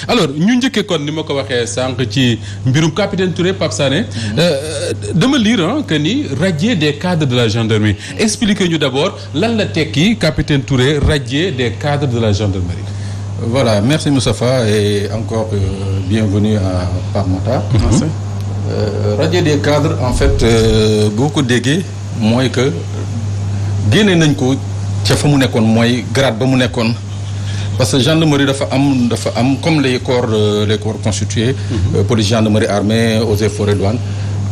alors ñu njëkkee kon ni ma ko waxee sànq ci mbirum capitaine Touré Pape Sané dama lire que ni radier des cadres de la gendarmerie expliquez ñu d'abord lan la tekki capitaine Touré radier des cadres de la gendarmerie. Voilà, merci Moustapha et encore bienvenue à Pape Matar. Merci. Radier des cadres en fait boo ko déggee mooy que génne nañ ko ca fa mu nekkoon mooy grade ba mu nekkoon. Parce que gendarmerie dafa am comme les corps constitués. Police gendarmerie armée eaux et forêts douane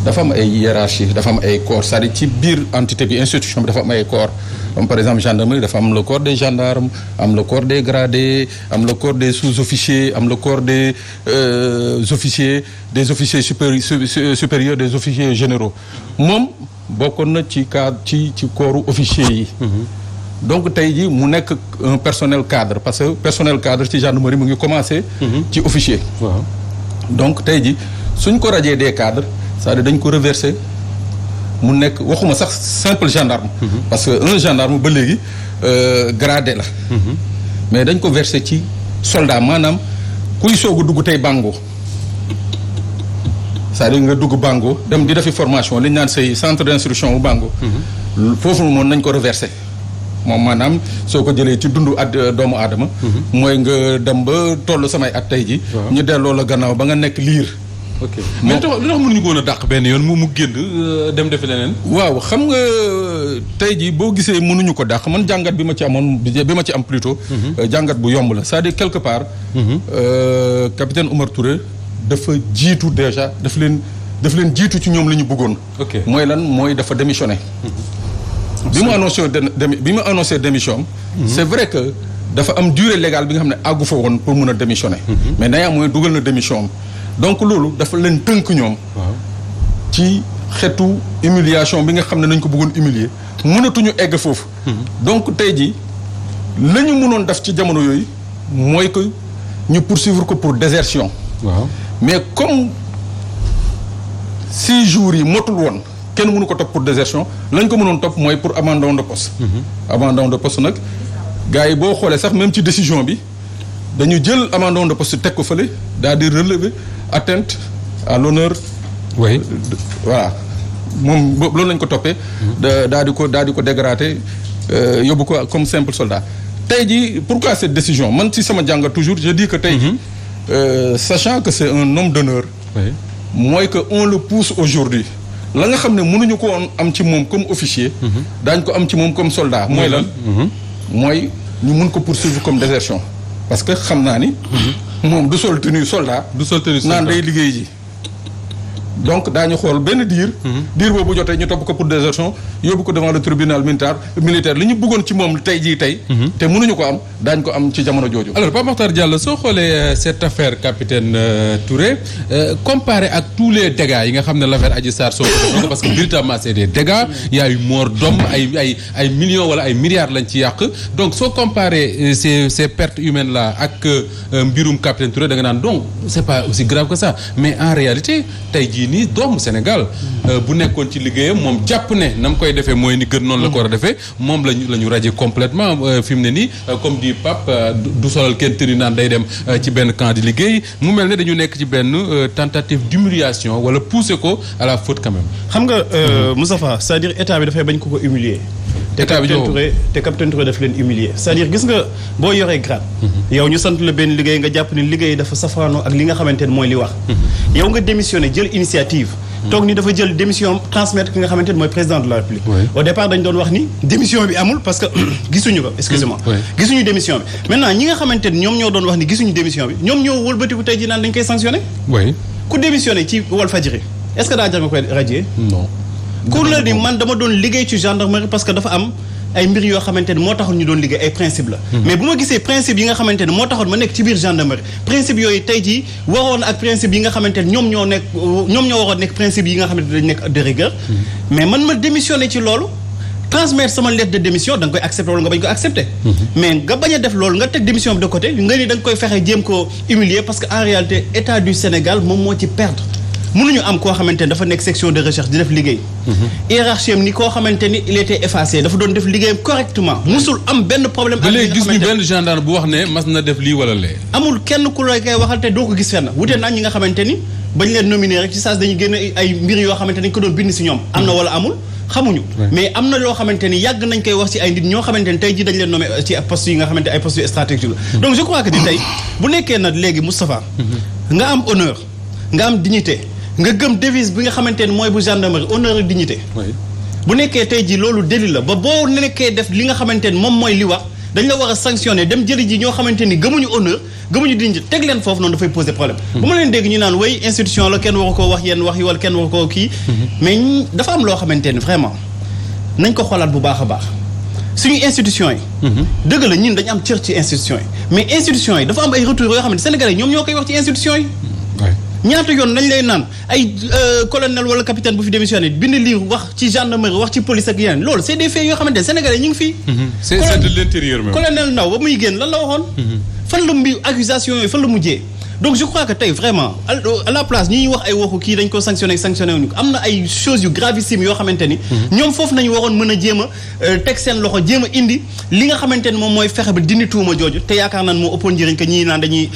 dafa am ay hiérarchie dafa am ay corps c'est-à-dire ci biir entité bi institution bi dafa am ay corps comme par exemple gendarmerie dafa am le corps des gendarmes am le corps des gradés am le corps des sous-officiers am le corps des officiers supérieurs des officiers généraux moom bokkoon na ci cadre ci corps officiers yi. Donc tey jii mu nekk un personnel cadre parce que personnel cadre ci gendarmerie mu ngi commencé. ci officier. Waaw. Donc tey jii suñ ko radier des cadres c'est-à-dire dañ ko reverser mu nekk waxuma sax simple gendarme. Parce que un gendarme ba léegi gradé la. Mais dañ ko verser ci soldat maanaam kuy soog a dugg tey Bango. c'est-à-dire nga dugg Bango dem di defi formation li ñu naan say centre d'instruction bu Bango. foofu moom nañ ko reverser. moom maanaam soo ko jëlee ci dundu doomu aadama. mooy nga dem ba toll samay at tey ji ñu delloo la gannaaw ba nga nekk liir. ok mais lu tax mënuñu ko woon a dàq benn yoon mu génn dem defi leneen. waaw xam nga tey ji boo gisee mënuñu ko dàq man jàngat bi ma ci amoon bi ma ci am plutôt. jàngat bu yomb la c'est-à-dire quelque part. capitaine Oumar Touré dafa jiitu déjà daf leen jiitu ci ñoom la ñu bëggoon. ok mooy lan mooy dafa démissionné. bi mu annoncé démission c'est vrai que dafa am durée légale bi nga xam ne àggu fa woon pour mun a démissionner. mais nayaa mooy dugal na démission donc loolu dafa leen tënk ñoom. ci xeetu humiliation bi nga xam ne nañ ko bëggoon humilier mënatuñu egg foofu. donc tey jii la ñu mënoon def ci jamono yooyu mooy que ñu poursuivre ko pour désertion. waaw mais comme 6 jours yi motul woon. kenn mënu ko topp pour désertion lañ ko mënoon topp mooy pour abandon de poste. abandon de poste nag gars yi boo xoolee sax même ci décision bi dañu jël abandon de poste teg ko fële daal di relever atteinte à l'honneur. oui voilà moom loolu lañ ko toppee. daal di ko dégrader yóbbu ko comme simple soldat. tey jii pourquoi cette décision man ci sama jàngat toujours je dis que tey jii sachant que c'est un homme d'honneur. mooy que on le pousse aujourd'hui la nga xam ne mënuñu ko woon am ci moom comme officier. daañ ko am ci moom comme soldat. mooy lan mooy ñu mun ko poursuivre comme désertion. parce que xam naa ni. moom du sol tenue soldat. naan day liggéey ji. donc daañu xool benn diir. diir boobu jotee ñu topp ko pour désertion yóbbu ko devant le tribunal militaire li ñu bëggoon ci moom tey jii tey. te mënuñu ko am daañ ko am ci jamono jooju. alors Pape Makhtar Diallo soo xoolee cette affaire capitaine Touré comparé ak tous les dégâts yi nga xam ne l'affaire Adji Sarr soo ko defoon parce que véritablement c'est des dégâts il y a eu mort d'hommes ay millions wala ay milliards lañ ci yàq donc soo comparé ces pertes humaines là ak mbirum capitaine Touré da nga naan donc c'est pas aussi grave que ça mais en réalité tey jii nii doomu Sénégal bu nekkoon ci liggéeyam moom jàpp ne na mu koy defee mooy ni gën noonu la ko war a defee moom la ñu radier complètement fi mu ne nii comme dit Pape du solal kenn tëri naan day dem ci benn camp di liggéey mu mel ne dañu nekk ci benn tentative d'humiliation wala pousser ko à la faute quand même. xam nga Moustapha c'est-à-dire état bi dafay bañ ko humilier. état bi te capitaine Touré daf leen humilier c'est-à-dire gis nga boo yoree grade. yow ñu sant la benn liggéey nga jàpp ne liggéey dafa safaanoo ak li nga xamante ne mooy li wax. yow nga démissionné jël initiative. toog ni dafa jël démission transmettre ki nga xamante ne mooy président de la République. au départ dañ doon wax ni démission bi amul parce que gisuñu ko excusez-moi. gisuñu démission bi maintenant ñi nga xamante ne ñoom ñoo doon wax ni gisuñu démission bi ñoom ñoo wëlbatiku tey ji naan dañ koy sanctionné. ku démissionné ci Walfadjri est-ce que daa jar nga koy radier. non. ku la ni man dama doon liggéey ci gendarmerie parce que dafa am ay mbir yoo xamante ne moo taxoon ñu doon liggéey ay principe la mais bu ma gisee principe yi nga xamante ne moo taxoon ma nekk ci biir gendarmerie principe yooyu tey jii waroon ak principe yi nga xamante ne ñoom ñoo waroon nekk principe yi nga xamante ne dañ nekk de rigueur mais man ma démissionné ci loolu transmettre sama lettre de démission da nga koy accepter wala nga bañ ko accepter mais nga bañ a def loolu nga teg démission bi de côté nga ni da nga koy fexe jéem ko humilier parce que en réalité état du Sénégal moom moo ci perdre mënuñu am koo xamante ni dafa nekk section de recherche di def liggéey. hiérarchie ni koo xamante ni il était effacé dafa doon def liggéeyam correctement. musul am benn problème. ba léegi gis ñu benn gendarme bu wax ne mas na def lii wala lee. amul kenn ku la koy waxal te doo ko gis fenn wute naa ñi nga xamante ni bañ leen nominé rek ci saa dañuy génn ay mbir yoo xamante ni dañ ko doon bind si ñoom. am na wala amul xamuñu. mais am na loo xamante ni yàgg nañ koy wax ci ay nit ñoo xamante ni tey jii dañ leen nommé ci poste yi nga xamante ay postes yu stratégique la. donc je crois que ni tey bu nekkee nag léegi Moustapha nga am honneur nga am dignité nga gëm devise bi nga xamante ni mooy bu gendarmerie honneur ak dignité. bu nekkee tey jii loolu délit la ba boo nekkee def li nga xamante ni moom mooy li wax dañ la war a sanctionner dem jëli ji ñoo xamante ni gëmuñu honneur gëmuñu dignité teg leen foofu noonu dafay poser problème. bu ma leen dégg ñu naan way institution la kenn waru koo wax yenn wax yi wala kenn waru koo kii. mais dafa am loo xamante ni vraiment nañ ko xoolaat bu baax a baax suñu institution yi. dëgg la ñun dañu am cër ci institution yi mais institution yi dafa am ay retours yoo xamante Sénégalais ñoom ñoo koy wax ci institution yi. ñaata yoon nañ lay naan ay colonel wala capitaine bu fi démissionné bind livre wax ci gendarmerie wax ci police ak yeneen loolu c'est des faits yoo xamante ne Sénégalais ñu ngi fii. c'est de l'intérieur même. colonel Ndaw ba muy génn lan la waxoon. fan la mbi accusation yooyu fan la mujjee. donc je crois que tey vraiment à la place ñi ñuy wax ay waxu kii dañ ko sanctionné wuñu ko am na ay choses yu gravissimes yoo xamante ni. ñoom foofu nañu waroon mën a jéem a teg seen loxo jéem a indi li nga xamante ni moom mooy fexe ba dindi tuuma jooju te yaakaar naan moo ëppoon njëriñ que ñii naan dañuy.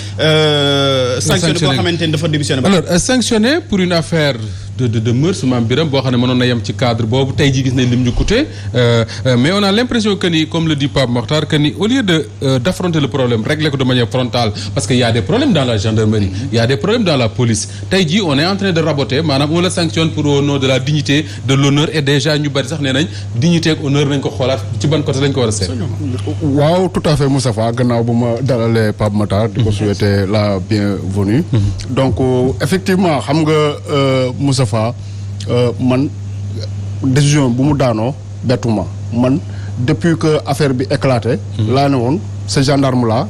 sanctionné boo xamante ni dafa démissionné. alors sanctionné pour une affaire de mœurs Mame Birame boo xam ne mënoon na yem ci cadre boobu tey jii gis nañ lim ñu coûté mais on a l'impression que ni comme le dit Pape Mokhtar que ni au lieu d'affronter le problème régler ko de manière frontale parce que y a des problèmes dans la gendarmerie y a des problèmes dans la police tey jii on est en train de raboter maanaam on le sanctionne pour au nom de la dignité de l'honneur et déjà ñu bari sax nee nañ dignité ak honneur nañ ko xoolaat ci ban côté lañ ko war a seet. waaw tout à fait Moustapha gannaaw bu ma dalalee Pape Mokhtar di ko souhaiter la bienvenue donc effectivement xam nga Moustapha man décision bu mu daanoo bettuma man depuis que affaire bi éclaté laa ne woon ce gendarme là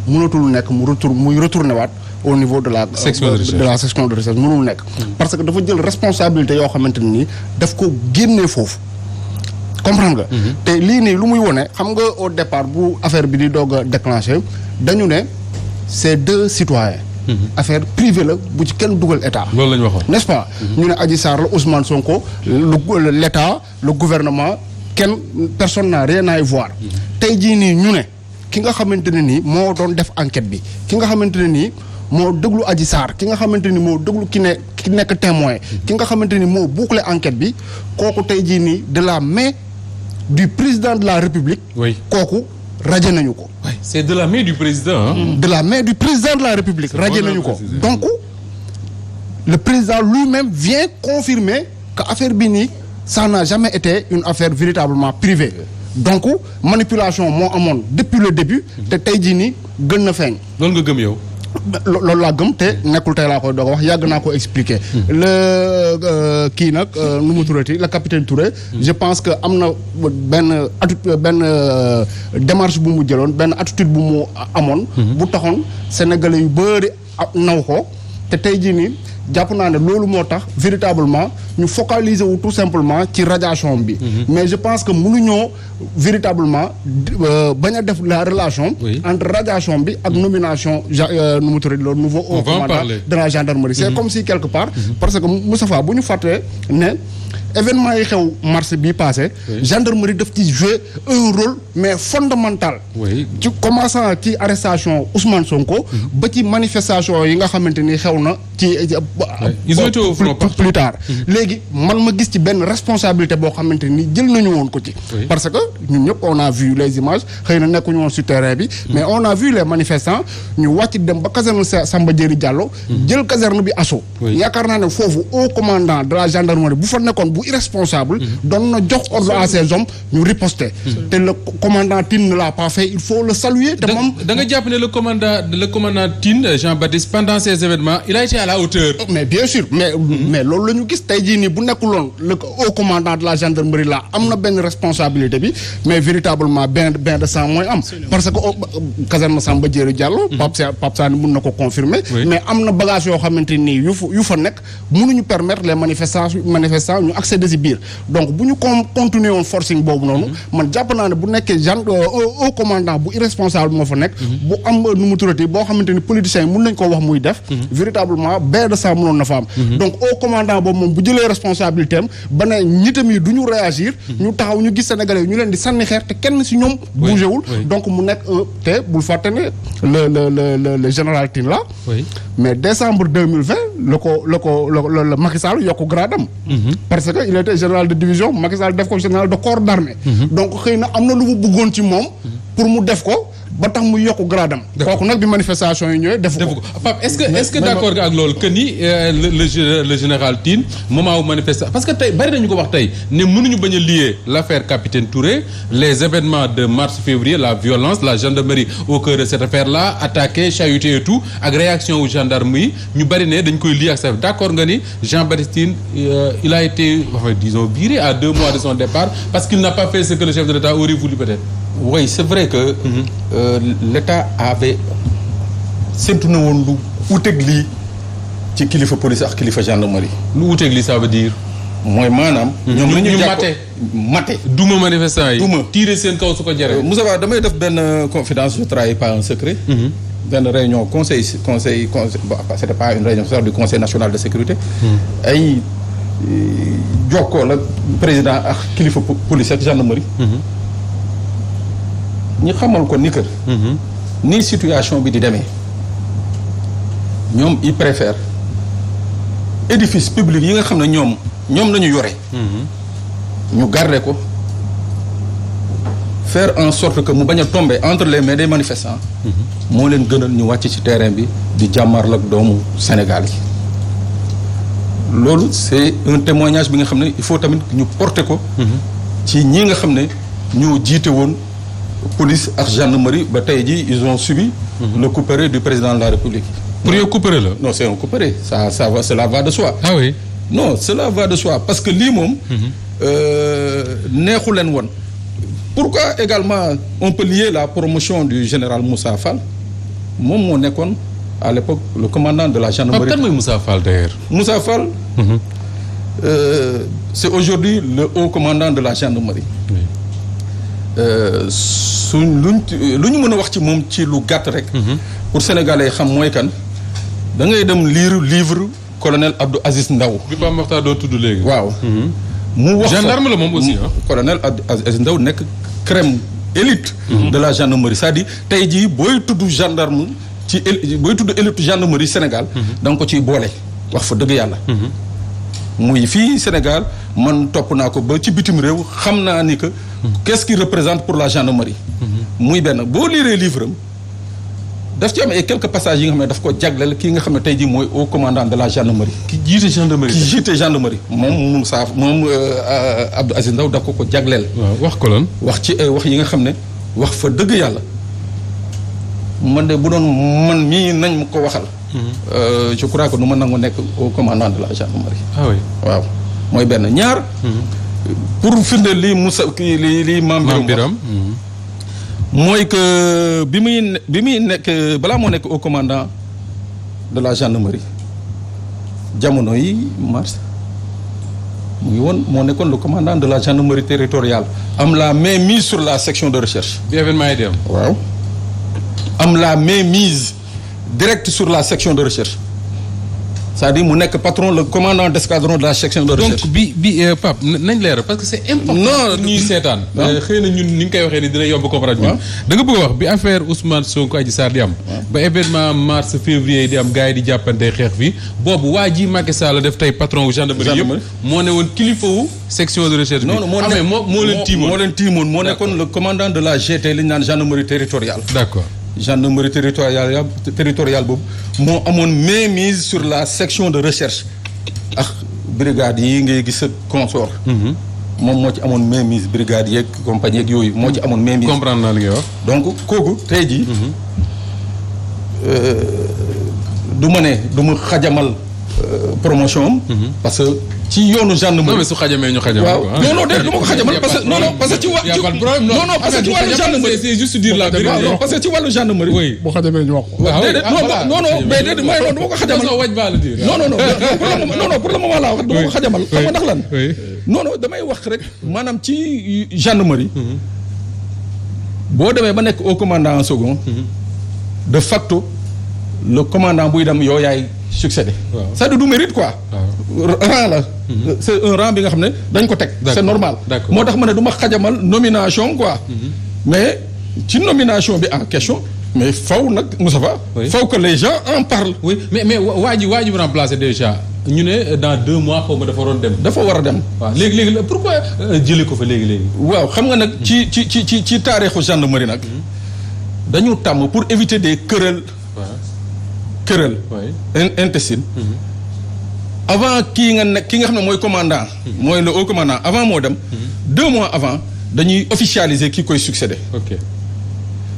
mënatul nekk muy retourné waat au niveau de la section de recherche mënul nekk parce que dafa jël responsabilité yoo xamante ne nii daf ko génnee foofu comprendre nga te lii nii lu muy wone xam nga au départ bu affaire bi di doog a déclenché dañu ne c'est deux citoyens affaire privée la bu ci kenn dugal état. loolu la ñu waxoon n'est-ce pas. ñu ne Adji Sarr la Ousmane Sonko l'état le gouvernement personne n'a rien à y voir. tey jii nii ñu ne ki nga xamante ne nii moo doon def enquête bi ki nga xamante ne nii moo déglu Adji Sarr ki nga xamante ni moo déglu ki nekk témoin ki nga xamante ni moo boucler enquête bi kooku tey jii nii de la main du président de la République. oui kooku. radié nañu ko. c'est de la main du président hein? De la main du président de la République radié nañu ko donc le président lui-même vient confirmer que affaire bi nii ça n'a jamais été une affaire véritablement privée donc manipulation moo amoon depuis le début te tey jii nii gën na feeñ. loolu nga gëm yow. loolu laa gëm te nekkul tey laa koy doog a wax yàgg naa ko expliquer. le kii nag nu mu turati le capitaine Touré. je pense que am na benn démarche bu mu jëloon benn attitude bu mu amoon. bu taxoon sénégalais yu bëri naw ko te tey jii nii jàpp naa ne loolu moo tax véritablement ñu focaliser wu tout simplement ci radiation bi. mais je pense que mënuñoo véritablement bañ a def la relation. entre radiation bi ak nomination nu mu tudd le nouveau haut commandant de la gendarmerie. c'est comme si quelque part. parce que Moustapha bu ñu fàttee ne événement yi xew mars bii passé. gendarmerie daf ci jouer un rôle mais fondamental. ci commençant ci arrestation Ousmane Sonko. ba ci manifestation yi nga xamante ni xew na ci. ils ont été au front plus tard. léegi man ma gis ci benn responsabilité boo xamante ni jël nañu woon ko ci. parce que ñun ñëpp on a vu les images xëy na nekkuñu woon sur terrain bi. mais on a vu les manifestants ñu wàcc dem ba caserne Samba Diéry Diallo. jël caserne bi assaut. yaakaar naa ne foofu haut commandant de la gendarmerie bu fa nekkoon bu irresponsable. doon na jox ordre à ses hommes ñu riposter. te le commandant Tine ne l'a pas fait il faut le saluer. te moom da nga jàpp ne le commandant Tine Jean-Baptiste pendant ces événements il a été à la hauteur. mais bien sûr mais loolu la ñu gis tey jii nii bu nekkuloon le haut commandant de la gendarmerie là am na benn responsabilité bi mais véritablement bain de sang mooy am. parce que caserne Samba Diéry Diallo. Pape Sané mun na ko confirmer. mais am na bagage yoo xamante nii yu fa nekk mënuñu permettre les manifestants ñu accéder ci biir donc bu ñu continuer woon forcing boobu noonu. man jàpp naa ne bu nekkee haut commandant bu irresponsable moo fa nekk. bu am nu mu turati boo xamante ni politiciens yi mun nañ koo wax muy def. véritablement bain de sang mënoon na fa am. donc haut commandant boobu moom bu jëlee responsabilité am ba ne ñitam yi du ñu réagir. ñu taxaw ñu gis Sénégalais yi ñu leen di sànni xeer te kenn ci ñoom. bougé wul donc mu nekk te bul fàtte ne le général Tine là. mais décembre 2020 la Macky Sall yokk grade am. parce que il était général de division Macky Sall def ko général de corps d'armée. donc xëy na am na lu mu bëggoon ci moom pour mu def ko. ba tax mu yokk gradam. kooku nag bi manifestation yi ñëwee defu ko. Pape est-ce que d'accord nga ak loolu que ni le général Tine moment wu manifestation parce que tey bari nañu ko wax tey ne mënuñu bañ a lier l'affaire capitaine Touré les événements de mars février la violence la gendarmerie au cœur de cette affaire là attaqué chahuté et tout ak réaction wu gendarme yi ñu bari ne dañ koy lier ak ça d'accord nga ni Jean-Baptiste Tine il a été disons viré à 2 mois de son départ parce qu'il n'a pas fait ce que le chef de l'État aurait voulu peut-être. Oui, c'est vrai que l'État avait séntu na woon lu wuuteeg lii ci kilifa police ak kilifa gendarmerie. lu wuuteeg lii ça veut dire. mooy maanaam. ñoom la ñu jàpp mate. duma manifestant yi. duma tiire seen kaw su ko jaree. Moussa Ba damay def benn confidence je trahis pas un secret. benn réunion conseil c'était pas une réunion c'est du conseil national de sécurité. ay jokkoo la président ak kilifa police ak gendarmerie. ñi xamal ko ni kër. ni situation bi di demee ñoom ils préfèrent édifice public yi nga xam ne ñoom la ñu yore. ñu garder ko faire en sorte que mu bañ a tomber entre les mains des manifestants. moo leen gënal ñu wàcc ci terrain bi di jàmmarloo ak doomu Sénégal yi. loolu c'est un témoignage bi nga xam ne il faut tamit ñu porter ko. ci ñi nga xam ne ñoo jiite woon. police ak gendarmerie ba tey jii ils ont subi le couperet du président de la République. pour yow couperet la. non c'est un couperet ça va cela va de soi. ah oui. non cela va de soi parce que lii moom. neexu leen woon. pourquoi également on peut lier la promotion du général Moussa Fall moom moo nekkoon à l'époque le commandant de la gendarmerie. kan mooy Moussa Fall d'ailleurs. Moussa Fall. c'est aujourd'hui le haut commandant de la gendarmerie. Oui. lu ñu mën a wax ci moom ci lu gàtt rek. pour sénégalais xam mooy kan da ngay dem lire livre colonel Abdou Aziz Ndaw bi Pape Mokhtar doo tudd léegi. waaw. mu wax gendarme la moom aussi colonel Abdou Aziz Ndaw nekk crème élite. de la gendarmerie c'est-à-dire tey jii booy tudd gendarme booy tudd élite gendarmerie Sénégal. da nga ko ciy boole wax fa dëgg yàlla. muy fii Sénégal man topp naa ko ba ci bitim réew xam naa ni que. qu'est-ce qu'il représente pour la gendarmerie. muy benn boo liiree livre am daf ci am ay quelques passages yi nga xam ne daf ko jagleel kii nga xam ne tey jii mooy haut commandant de la gendarmerie. ki jiite gendarmerie. moom Abdou Aziz Ndaw daf ko jagleel. waaw wax ko lan. wax ci ay wax yi nga xam ne wax fa dëgg yàlla man de bu doon man mii nañ ma ko waxal. je crois que nu ma nangu nekk haut commandant de la gendarmerie. ah oui waaw mooy benn ñaar. pour firnde lii Moussa lii Mame Biram mooy que bi muy nekk balaa moo nekk au commandant de la gendarmerie jamono yi mars mu ngi woon moo nekkoon le commandant de la gendarmerie territoriale am la main mise sur la section de recherche. bi événement yi di am. waaw am la main mise directe sur la section de recherche. c'est-à-dire mu nekk patron le commandant d'escadron de la section de recherche. donc bi Pape nañ leeral parce que c'est important. non ñuy seetaan. xëy na ñun ni nga koy waxee ni dina yomb comprendre ñun. da nga bëgg a wax bi affaire Ousmane Sonko Adji Sarr di am. ba événement mars février di am gars yi di jàppante xeex fi boobu waa ji Macky Sall def tey patron wu gendarmerie yëpp. moo ne woon kilifa wu section de recherche bi. non moo leen tiimoon moo nekkoon le commandant de la GT li ñu naan gendarmerie territoriale. d'accord. gendarmerie territoriale boobu moo amoon mainmise sur la section de recherche ak brigade yi ngay gis ak consort. moom moo ci amoon mainmise brigade yeeg compagnie yeeg yooyu moo ci amoon mainmise. comprendre naa li ngay wax. donc kooku tey jii. du ma xajamal promotion am. parce que ci yoonu gendarmerie. non mais su xajamee ñu xajamal waaw quoi. non déedéet du ma ko xajamal parce que non parce que ci wa non parce que ci wàllu gendarmerie c'est juste dire la vérité. non parce que ci wàllu gendarmerie. oui bu xajamee ñu wax ko. waaw déedéet non mais déedéet mooy loolu du ma ko xajamal. waj baa la dire. non pour le moment laa wax du ma ko xajamal. xam nga ndax lan. non damay wax rek maanaam ci gendarmerie. boo demee ba nekk au commandant en second. de facto le commandant buy dem yow yaay succédé. c'est-à-dire du mérite quoi. rang la. c'est un rang bi nga xam ne dañ ko teg. c'est normal. moo tax ma ne du ma xajamal nomination quoi. mais ci nomination bi en question. mais faw nag Moustapha. faw que les gens en parlent. oui mais waa ji remplacé déjà ñu ne dans 2 mois xaw ma dafa waroon dem. dafa war a dem. waaw léegi pourquoi jëlee ko fa léegi. waaw xam nga nag ci taarixu gendarmerie nag. dañu tàmm pour éviter des querelles. querelle intestine. avant ki nga xam ne mooy commandant. mooy le haut commandant avant moo dem. 2 mois avant dañuy officialiser kii koy succéder. ok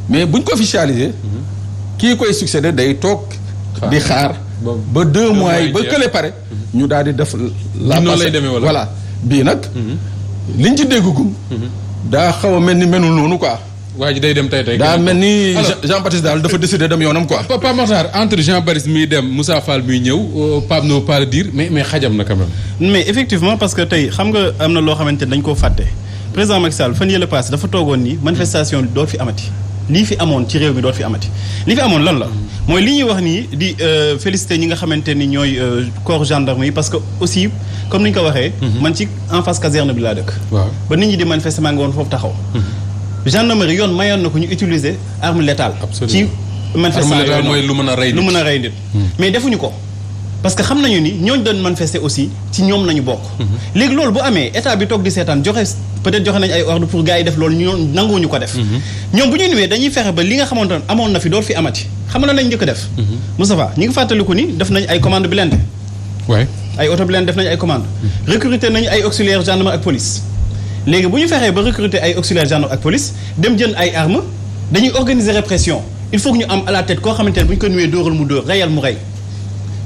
mais buñ ko officialiser. kii koy succéder day toog. di xaar ba 2 mois yi ba kële pare. ñu daal di def. la noonu lay demee wala voilà bii nag. liñ ci déggugum. daa xaw a mel ni menul noonu quoi. waa ji day dem tey daa mel ni Jean-Baptiste daal dafa décider dem yoonam quoi. Pape Makhtar entre Jean-Baptiste miy dem Moussa Fall miy ñëw Pape no pas le dire mais xajam na quand même. mais effectivement parce que tey xam nga am na loo xamante ne dañ koo fàtte président Macky Sall fan yële passé dafa toogoon ni manifestation doot fi amati lii fi amoon ci réew mi doot fi amati lii fi amoon lan la. mooy li ñuy wax nii di féliciter ñi nga xamante ni ñooy corps gendarme yi parce que aussi comme ni ñu ko waxee. man ci en face caserne bi laa dëkk. waaw ba nit ñi di manifester maa ngi woon foofu taxaw. gendarmerie yoon mayoon na ko ñu utiliser arme létale. ci manifestation arme létale mooy lu mën a rey nit. lu mën a rey nit. mais defuñu ko parce que xam nañu ni ñooñu doon manifester aussi ci ñoom nañu bokk. léegi loolu bu amee état bi toog di seetaan joxe peut-être joxe nañu ay ordre pour gars yi def loolu ñoom nanguwuñu ko def. ñoom bu ñu ñëwee dañuy fexe ba li nga xamante ne amoon na fi dool fi amati xam nga lañ njëkk a def. Moustapha ñi ngi fàttaliku ni def nañ ay commande blindé. waay ay auto blindé def nañ ay commande recruter nañu ay auxiliaires gendarme ak police. léegi bu ñu fexee ba recruter ay auxiliaires gendarme ak police dem jënd ay armes dañuy organiser répression il faut que ñu am à la tête koo xamante ne bu ñu ko nuwee dóoral mu dóor reyal mu rey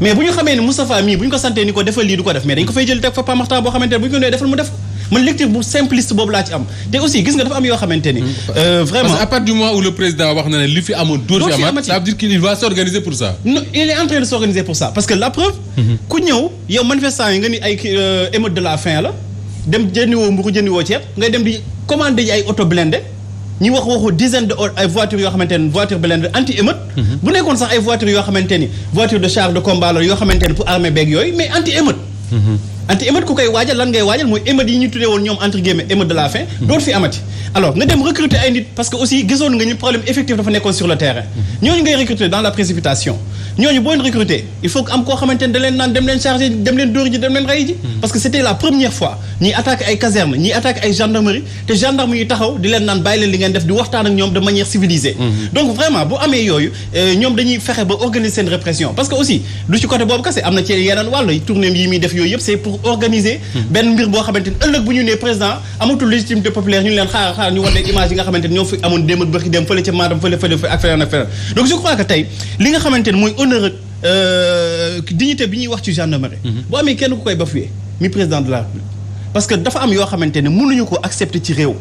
mais bu ñu xamee ne Moustapha mii bu ñu ko santee ni ko defal lii du ko def mais dañ ko fay jël teg fa Pape Makhtar boo xamante ne bu ñu ko nuwee defal mu def man lecture bu simpliste boobu laa ci am te aussi gis nga dafa am yoo xamante ni vraiment parce que à partir du moment où le président wax na ne li fi amoon dóor fi amaat ça veut dire qu'il va s'organiser pour ça. non il est en train de s'organiser pour ça parce que la preuve ku ñëw yow manifestant yi nga ni ay émeute de la faim la dem jëndiwoo mburu jëndiwoo ceeb ngay dem di commander yi ay auto blindé ñi waxu dizaine de ay voitures yoo xamante ne voiture blindée anti émeute bu nekkoon sax ay voitures yoo xamante ni voiture de char de combat la yoo xamante ni pour armée beeg yooyu mais anti émeute anti émeute ku koy waajal lan ngay waajal mooy émeute yi ñu tuddee woon ñoom entre guillemets émeute de la faim dootu fi amati alors nga dem recruter ay nit parce que aussi gisoon nga ñu problème effectif dafa nekkoon sur le terrain ñooñu ngay recruter dans la précipitation ñooñu boo leen recruter il faut que am koo xamante ne da leen naan dem leen charger dem leen dóor ji dem leen rey ji parce que c'était la première fois ñiy attaqué ay casernes ñiy attaqué ay gendarmerie te gendarme yi taxaw di leen naan bàyyi leen li ngeen def di waxtaan ak ñoom de manière civilisée donc vraiment bu amee yooyu ñoom dañuy fexe ba organiser seen répression parce que aussi du ci côté boobu kese am na ci yeneen wàll tournée yi muy def yooyu yëpp c'est pour organiser benn mbir boo xamante ni ëllëg bu ñu nee président amatul légitimité populaire ñu leen xaar ñu wane image yi nga xamante ni ñoo fi amoon démb ak bëri dem fële ca maadam fële ak feneen ak feneen donc je crois que tey li nga xamante ni mooy honneur dignité bi ñuy wax ci gendarmerie bu amee kenn ku koy bafoué mi président de la République parce que dafa am yoo xamante ne mënuñu ko accepter ci réew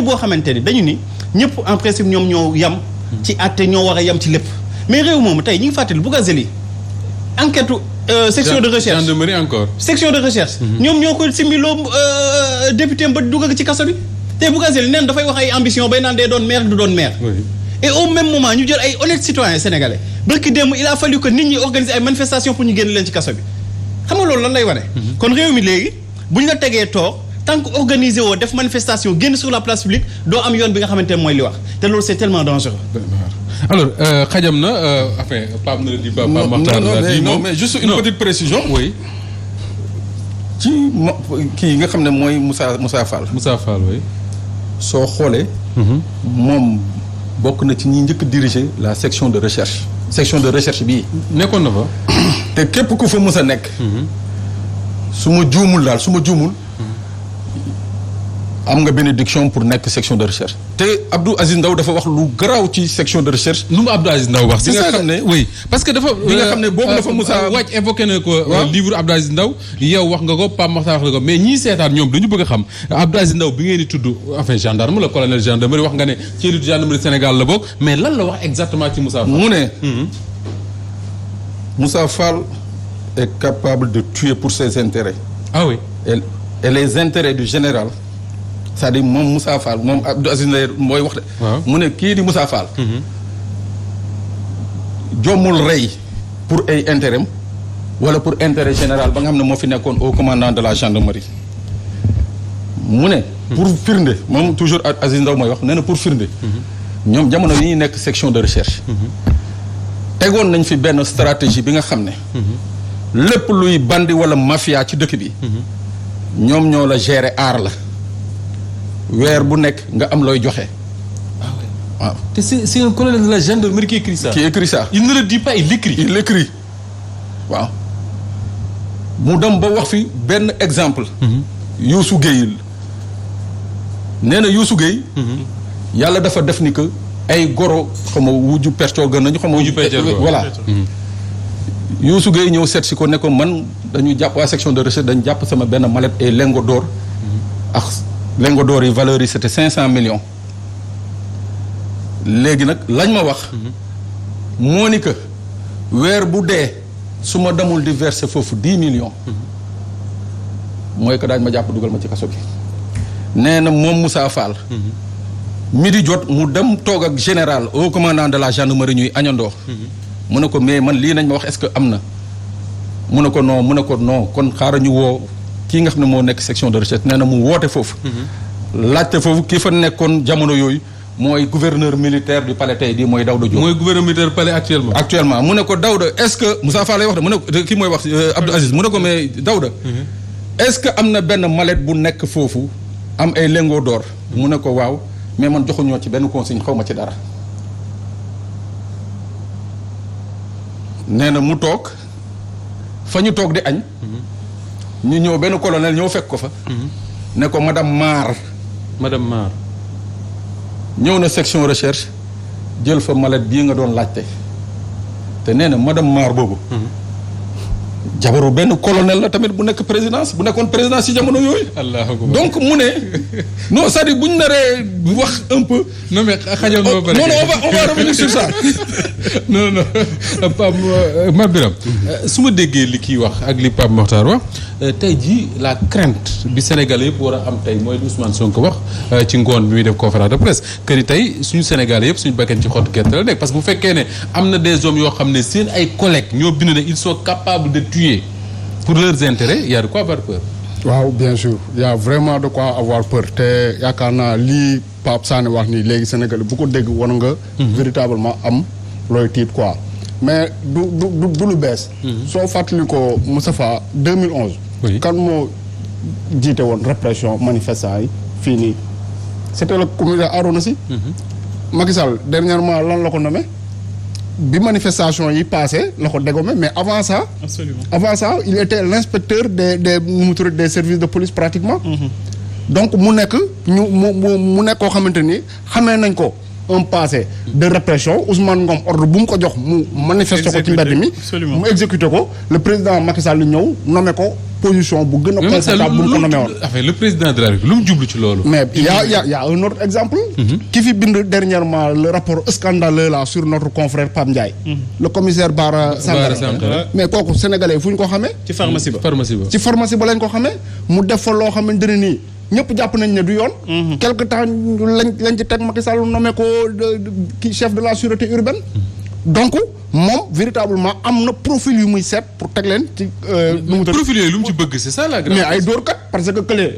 boo xamante ni dañu ni ñëpp en principe ñoom ñoo yam ci àtte ñoo war a yam ci lépp mais réew moomu tey ñi ngi fàttali Bougazelli enquête section de recherche gendarmerie encore section de recherche ñoom ñoo ko simbiloo député ba dugg ci kaso bi te Bougazelli neen dafay wax ay ambition bay naan dee doon maire du doon maire et au même moment ñu jël ay honnêtes citoyens sénégalais barki démb il a fallu que nit ñi organiser ay manifestations pour ñu génn leen ci kaso bi xam nga loolu lan lay wane kon réew mi léegi bu ñu la tegee toog tant que organiser woo def manifestation génn sur la place publique doo am yoon bi nga xamante ne mooy li wax te loolu c'est tellement dangereux alors xajam na enfin Pape na di Pape Makhtar non mais juste une petite précision oui ci kii nga xam ne mooy Moussa Fall oui soo xoolee moom bokk na ci ñi njëkk diriger la section de recherche bii nekkoon na fa te képp ku fa mës a nekk su ma juumul am nga bénédiction pour nekk section de recherche te Abdou Aziz Ndaw dafa wax lu garaaw ci section de recherche. lu mu Abdou Aziz Ndaw wax. bi nga xam ne oui parce que dafa. bi nga xam ne boobu dafa Moussa wàcc évoqué na ko. livre Abdou Aziz Ndaw yow wax nga ko Pape Makhtar wax nga ko mais ñii seetaan ñoom dañu bëgg a xam Abdou Aziz Ndaw bi ngeen di tudd enfin gendarme la colonel gendarmerie wax nga ne ci élite gendarmerie Sénégal la bokk mais lan la wax exactement ci Moussa Fall. mu ne. Moussa Fall est capable de tuer pour ses intérêts. ah oui. Et les intérêts du général c'est-à-dire moom Moussa Fall moom Abdou Aziz Ndaw mooy wax de. mu ne kii di Moussa Fall. jommul rey pour ay intérêt am wala pour intérêt général ba nga xam ne moo fi nekkoon au commandant de la gendarmerie. mu ne. pour firnde moom toujours Aziz Ndaw mooy wax nee na pour firnde. ñoom jamono yi ñuy nekk section de recherche. tegoon nañ fi benn stratégie bi nga xam ne. lépp luy bandi wala mafia ci dëkk bi. ñoom ñoo la gérer aar la. weer bu nekk nga am looy joxe. waaw te c'est un colonel de la gendarmerie qui écrit ça. qui écrit ça. il ne le dit pas il l'écrit. il l'écrit waaw. mu dem ba wax fi benn exemple. Youssou Gueye nee na Youssou Gueye. yàlla dafa def ni que ay goro xam nga wujju percoo gën nañu xam nga. wujju percoo voilà. Youssou Gueye ñëw seet si ko ne ko man dañu jàpp waa section de recherche dañu jàpp sama benn mallette et lingot d'or ak lingot d'or yi valeur yi c'était 500 millions. léegi nag lañ ma wax. moo ni que weer bu dee su ma demul di verser foofu 10 millions. mooy que daañu ma jàpp dugal ma ci kaso bi. nee na moom Moussa Fall. midi jot mu dem toog ak général au commandant de la gendarmerie ñuy añandoo. mu ne ko mais man lii nañ ma wax est-ce que am na. mu ne ko non kon xaaral ñu woo kii nga xam ne moo nekk section de recherche nee na mu woote foofu. laajte foofu kii fa nekkoon jamono yooyu. mooy gouverneur militaire du palais tey di mooy Daouda Diop. mooy gouverneur militaire palais actuellement. actuellement mu ne ko Daouda est-ce que Moussa Fall lay wax de mu ne ko kii mooy wax Abdou Aziz mu ne ko mais Daouda. est-ce que am na benn mallette bu nekk foofu am ay lingots d'or. mu ne ko waaw mais man joxuñoo ci benn consigne xaw ma ci dara. nee na mu toog fa ñu toog di añ. ñu ñëw benn colonel ñëw fekk ko fa. ne ko madame Mar. ñëw na section recherche jël fa mallette bii nga doon laajte te nee na madame Mar boobu. jabaru benn colonel la tamit bu nekk présidence bu nekkoon présidence ci jamono yooyu. donc mu ne non c'est-à-dire bu ñu naree wax un peu. non mais xajal ma ba non on va revenir sur ça. non Pape Mame Birame su ma déggee li kii wax ak li Pape Makhtar wax tey jii la crainte bi Sénégal yëpp war a am tey mooy Ousmane Sonko wax ci ngoon bi muy def conférence de presse que ni tey suñu Sénégal yëpp suñu bakkan ci xottu gerte la nekk parce que bu fekkee ne am na des hommes yoo xam ne seen ay collègues ñoo bind ne ils sont capables de tuer pour leurs intérêts il y a de quoi avoir peur. waaw bien sûr il y a vraiment de quoi avoir peur te yaakaar naa lii Pape Sané wax nii léegi Sénégal bu ko dégg war nga. véritablement am looy tiit quoi mais du lu bees. soo fàttali ko Moustapha 2011. oui kan moo jiite woon répression manifestant yi fii nii c'était le commissaire Arona Sy. Macky Sall dernièrement lan la ko nommé. bi manifestation yi passé la ko dégommé mais avant ça. Absolument. Avant ça il était l'inspecteur des services de police pratiquement. donc mu nekk mu nekk koo xamante ni xamee nañ ko un passé de répression Ousmane Ngom ordre bu mu ko jox mu manifesté ko ci mbedd mi. mu exécuté ko le président Macky Sall ñëw nommé ko position bu gën a confortable bu mu ko nommé woon. enfin le président de la République lu mu jublu ci loolu. mais il y a un autre exemple. ki fi bind dernièrement le rapport scandaleux là sur notre confrère Pape Ndiaye. le commissaire Bara Sankaré. mais kooku sénégalais fu ñu ko xamee. ci pharmacie ba ci pharmacie ba lañ ko xamee mu def fa loo xamante ne nii ñëpp jàpp nañ ne du yoon. quelque temps lañ ci teg Macky Sall nommé ko kii chef de la sûreté urbaine. donc moom véritablement am na profil yu muy seet pour teg leen ci. profil yooyu lu mu ci bëgg c'est ça la grande. mais ay dóorkat parce que kële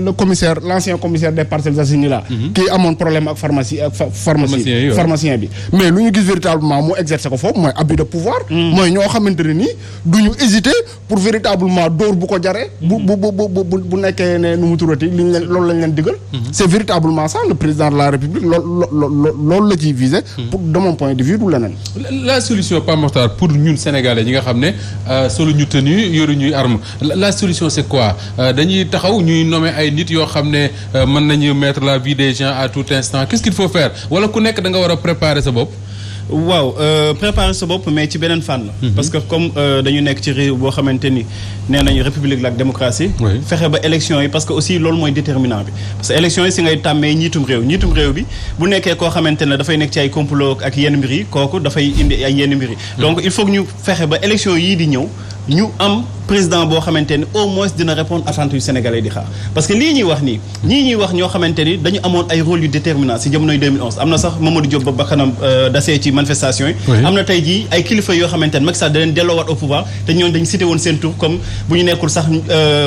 le commissaire l'ancien commissaire des Parcelles Assainies là. kii amoon problème ak pharmacien bi. mais lu ñu gis véritablement mu exercer ko foofu mooy abus de pouvoir. mooy ñoo xamante ne nii du ñu hésiter pour véritablement dóor bu ko jaree. bu nekkee ne nu mu turati liñ leen loolu lañ leen digal. c'est véritablement ça le président de la République loolu la ciy viser. pour de mon point de vue du leneen. La solution Pape Makhtar pour ñun sénégalais ñi nga xam ne solo ñu tenue yoru ñuy arme la solution c'est quoi dañuy taxaw ñuy nommer ay nit yoo xam ne mën nañu mettre la vie des gens à tout instant qu'est-ce qu'il faut faire wala ku nekk da nga war a préparer sa bopp. waaw préparer sa bopp mais ci beneen fànn. parce que comme dañu nekk ci réew boo xamante ni nee nañu république la ak démocratie. fexe ba élection yi parce que aussi loolu mooy déterminant bi. parce que élection yi si ngay tàmmee njiitum réew bi bu nekkee koo xamante ne dafay nekk ci ay complot ak yenn mbir yi kooku dafay indi ay yenn mbir yi. donc il faut que ñu fexe ba élection yii di ñëw ñu am président boo xamante ni au moins dina répondre attentes yu sénégalais di xaar parce que lii ñuy wax nii ñii ñuy wax ñoo xamante ni dañu amoon ay rôle yu déterminant si jamonoy 2011 am na sax Mamadou Diop ba kanam dasee ci manifestation yi am na tey jii ay kilifa yoo xamante ni Macky Sall da leen delloowaat au pouvoir te ñooñu dañu cité woon seen tour comme bu ñu nekkul sax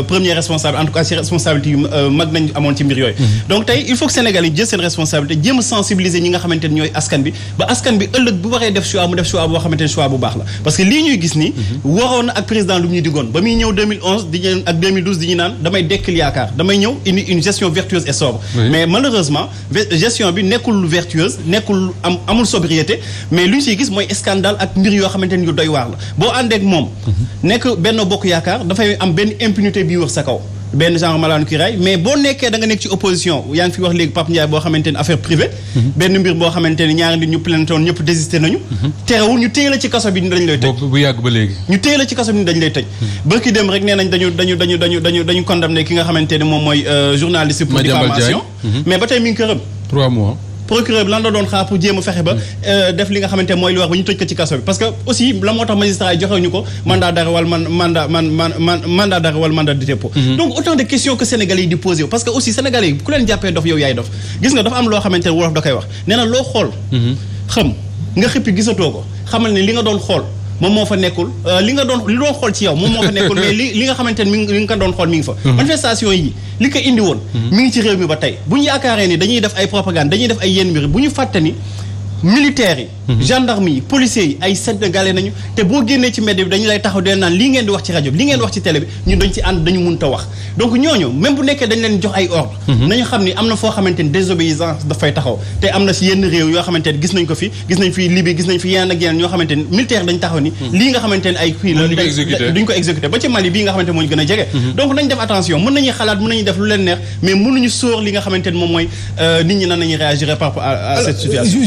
premier responsable en tout cas si responsabilité yu mag nañ amoon ci mbir yooyu donc tey il faut que sénégalais yi jël seen responsabilité jéem a sensibiliser ñi nga xamante ni ñooy askan bi ba askan bi ëllëg bu waree def choix mu def choix boo xamante ni choix bu baax la parce que lii ñuy gis ni waroon na ak président lu ñu digoon ba muy ñëw 2011 di ñu ak 2012 di ñu naan damay dekkil yaakaar damay ñëw indi une gestion vertueuse et sobre mais malheureusement gestion bi nekkul vertueuse nekkul amul sobriété mais lu ñu siy gis mooy scandale ak mbir yoo xamante ni yu doy waar la boo àndeek moom nekk Benno Bokk Yaakaar dafay am benn impunité bi wër sa kaw benn genre malaanu kiraay mais boo nekkee da nga nekk ci opposition yaa ngi fi wax léegi Pape Ndiaye boo xamante ni affaire privée benn mbir boo xamante ni ñaari nit ñu plainte woon ñëpp désisté nañu terewul ñu téye la ci kaso bi ni dañ lay tëj bu yàgg ba léegi ñu téye la ci kaso bi ni dañ lay tëj bërki dem rek nee nañ dañu condamné ki nga xamante ni moom mooy journaliste pour diffamation mais ba tey mi ngi këram 3 mois procureur bi lan la doon xaar pour jéem a fexe ba def li nga xamante mooy li wax ba ñu tëj ko ci kaso bi parce que aussi la moo tax magistrat yi joxewuñu ko mandat d'arrêt wala mandat d'arrêt wala mandat de dépôt donc autant de questions que sénégalais yi di posé parce que aussi sénégalais yi ku leen jàppee dof yow yaay dof gis nga dafa am loo xamante ne wolof da koy wax nee na loo xool xam nga xippi gisatoo ko xamal ne li nga doon xool moom moo fa nekkul li doon xool ci yow moom moo fa nekkul mais li nga xamante ne li nga ko doon xool mi ngi fa manifestation yi li ko indi woon mi ngi ci réew mi ba tey bu ñu yaakaaree ni dañuy def ay propagande dañuy def ay yenn mbir bu ñu fàtte ni militaires yi gendarme yi policiers yi ay sénégalais nañu te boo génnee ci mbedd bi dañu lay taxaw dee naan lii ngeen di wax ci rajo bi lii ngeen di wax ci télé bi ñun dañ ci ànd dañu mënta wax donc ñooñu même bu nekkee dañ leen jox ay ordre nañu xam ni am na foo xamante ni désobéissance dafay taxaw te am na si yenn réew yoo xamante ni gis nañ ko fi gis nañ fi Libye gis nañ fi yeneen ak yeneen ñoo xamante ni militaire dañ taxaw ni lii nga xamante ni ay fii la duñ ko exécuté ba ci Mali bii nga xamante moo ñu gën a jege donc nañ def attention mën nañuy xalaat mën nañuy def lu leen neex mais mënuñu sóor li nga xamante ni moom mooy nit ñi nan nañuy réagir par rapport à cette situation